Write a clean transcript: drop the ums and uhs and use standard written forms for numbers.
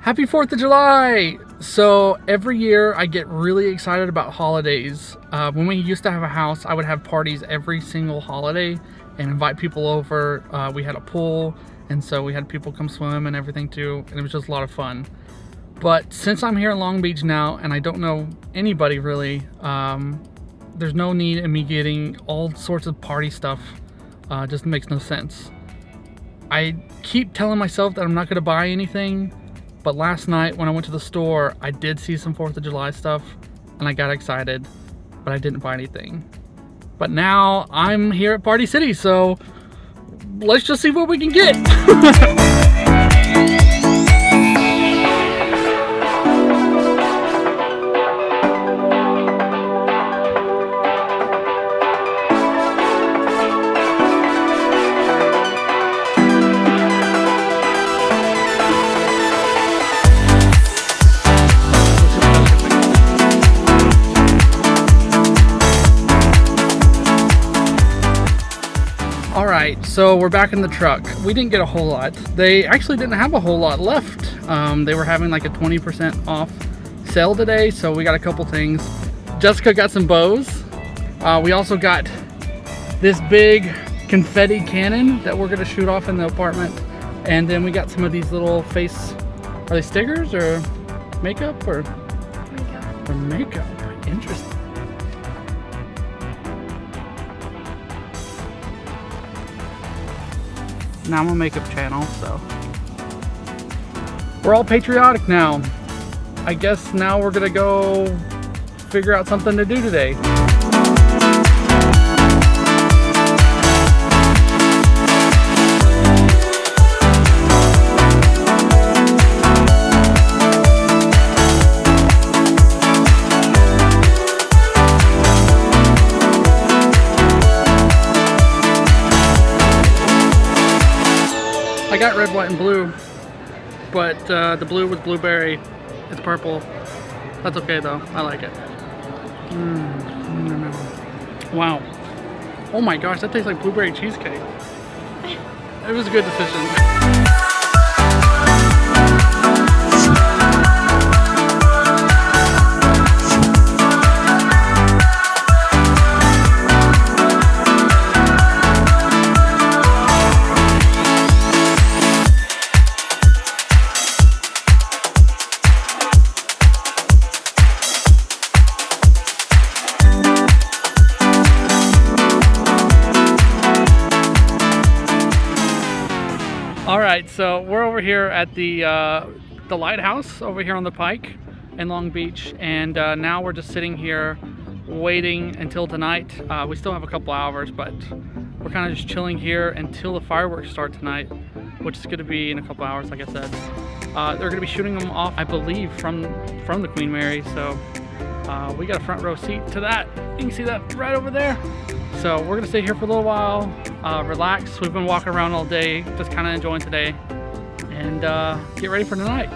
Happy 4th of July! So every year I get really excited about holidays. When we used to have a house, I would have parties every single holiday and invite people over. We had a pool, and so we had people come swim and everything too, and it was just a lot of fun. But since I'm here in Long Beach now and I don't know anybody really, there's no need in me getting all sorts of party stuff. Just makes no sense. I keep telling myself that I'm not gonna buy anything, but last night when I went to the store, I did see some 4th of July stuff and I got excited, but I didn't buy anything. But now I'm here at Party City, so let's just see what we can get. Alright, so we're back in the truck. We didn't get a whole lot. They actually didn't have a whole lot left. They were having like a 20% off sale today, so we got a couple things. Jessica got some bows. We also got this big confetti cannon that we're gonna shoot off in the apartment. And then we got some of these little face, are they stickers or makeup or? Makeup. Or makeup, interesting. Now I'm a makeup channel, so we're all patriotic now. I guess now we're gonna go figure out something to do today. I got red, white, and blue, but the blue was blueberry. It's purple. That's okay though. I like it. Wow. Oh my gosh, that tastes like blueberry cheesecake. It was a good decision. Alright, so we're over here at the lighthouse over here on the Pike in Long Beach, and now we're just sitting here waiting until tonight. We still have a couple hours, but we're kind of just chilling here until the fireworks start tonight, which is going to be in a couple hours, like I said. They're going to be shooting them off, I believe, from the Queen Mary, so we got a front row seat to that. You can see that right over there. So we're gonna stay here for a little while, relax. We've been walking around all day, just kind of enjoying today, and get ready for tonight.